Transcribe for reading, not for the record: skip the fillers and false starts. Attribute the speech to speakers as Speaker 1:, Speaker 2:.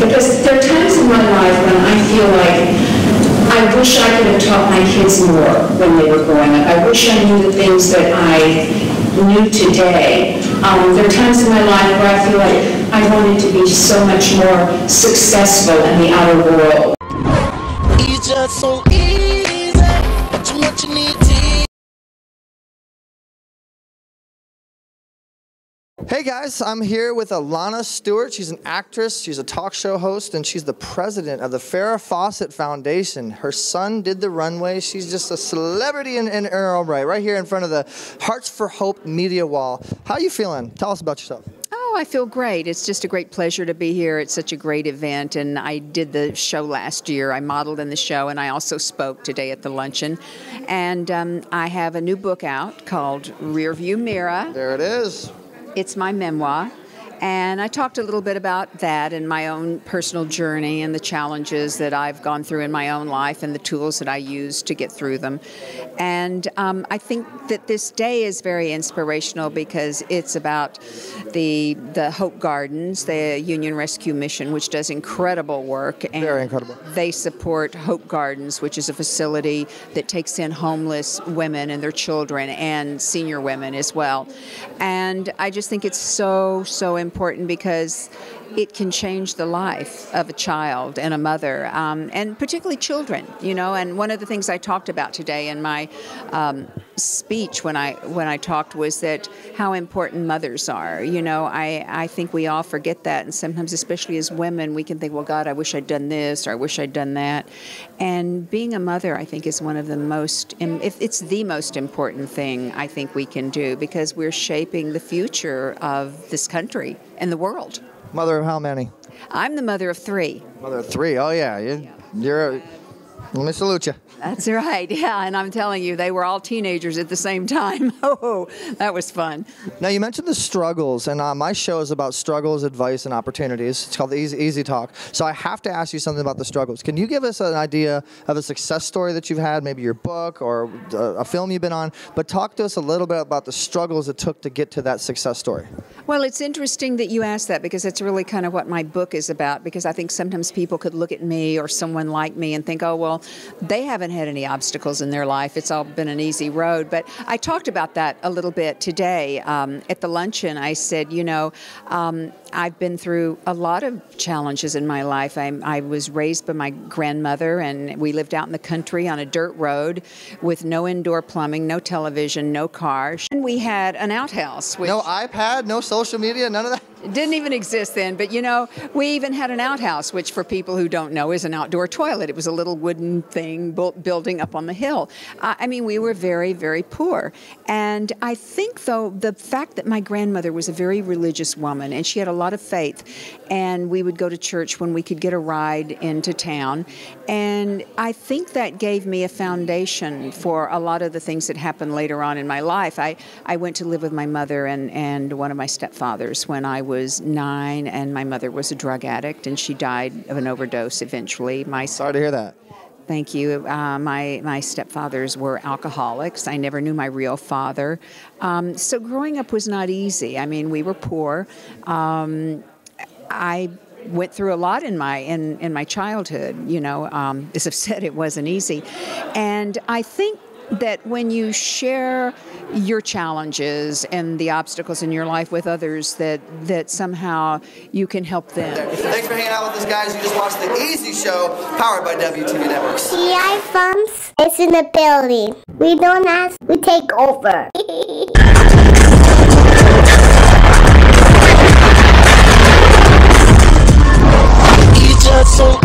Speaker 1: because there are times in my life when I feel like I wish I could have taught my kids more when they were growing up. I wish I knew the things that I knew today. There are times in my life where I feel like I wanted to be so much more successful in the outer world.
Speaker 2: It's just so easy, but you what you need to.
Speaker 3: Hey guys, I'm here with Alana Stewart. She's an actress, she's a talk show host, and she's the president of the Farrah Fawcett Foundation. Her son did the runway. She's just a celebrity in her own right here in front of the Hearts for Hope media wall. How are you feeling? Tell us about yourself.
Speaker 4: Oh, I feel great. It's just a great pleasure to be here. It's such a great event, and I did the show last year. I modeled in the show, and I also spoke today at the luncheon. And I have a new book out called Rearview Mirror.
Speaker 3: There it is.
Speaker 4: It's my memoir, and I talked a little bit about that and my own personal journey and the challenges that I've gone through in my own life and the tools that I use to get through them. And I think that this day is very inspirational because it's about the Hope Gardens, the Union Rescue Mission, which does incredible work. And
Speaker 3: very incredible.
Speaker 4: They support Hope Gardens, which is a facility that takes in homeless women and their children and senior women as well. And I just think it's so, so important because it can change the life of a child and a mother, and particularly children, you know. And one of the things I talked about today in my speech when I talked was that how important mothers are. You know, I think we all forget that, and sometimes, especially as women, we can think, well, God, I wish I'd done this or I wish I'd done that. And being a mother, I think, is one of the most, it's the most important thing I think we can do because we're shaping the future of this country and the world.
Speaker 3: Mother of how many?
Speaker 4: I'm the mother of 3.
Speaker 3: Mother of 3. Oh yeah, you're. Let me salute you.
Speaker 4: That's right. Yeah, and I'm telling you, they were all teenagers at the same time. Oh, that was fun.
Speaker 3: Now you mentioned the struggles, and my show is about struggles, advice, and opportunities. It's called the Easy Talk. So I have to ask you something about the struggles. Can you give us an idea of a success story that you've had, maybe your book or a film you've been on? But talk to us a little bit about the struggles it took to get to that success story.
Speaker 4: Well, it's interesting that you asked that because it's really kind of what my book is about, because I think sometimes people could look at me or someone like me and think, oh, well, they haven't had any obstacles in their life. It's all been an easy road. But I talked about that a little bit today at the luncheon. I said, you know, I've been through a lot of challenges in my life. I was raised by my grandmother, and we lived out in the country on a dirt road with no indoor plumbing, no television, no cars. And we had an outhouse. Which,
Speaker 3: no iPad, no social media, none of that?
Speaker 4: It didn't even exist then, but you know, we even had an outhouse, which for people who don't know is an outdoor toilet. It was a little wooden thing building up on the hill. I mean, we were very, very poor. And I think, though, the fact that my grandmother was a very religious woman, and she had a lot of faith, and we would go to church when we could get a ride into town, and I think that gave me a foundation for a lot of the things that happened later on in my life. I went to live with my mother and one of my stepfathers when I was 9, and my mother was a drug addict, and she died of an overdose eventually.
Speaker 3: Sorry to hear that.
Speaker 4: Thank you. My stepfathers were alcoholics. I never knew my real father. So growing up was not easy. I mean, we were poor. I went through a lot in my childhood. You know, as I've said, it wasn't easy. And I think that when you share your challenges and the obstacles in your life with others, that somehow you can help them.
Speaker 3: Thanks for hanging out with us, guys. You just watched the Easy Show, powered by WTV Networks.
Speaker 5: TI Farms is in the building. We don't ask, we take over.
Speaker 2: It's just so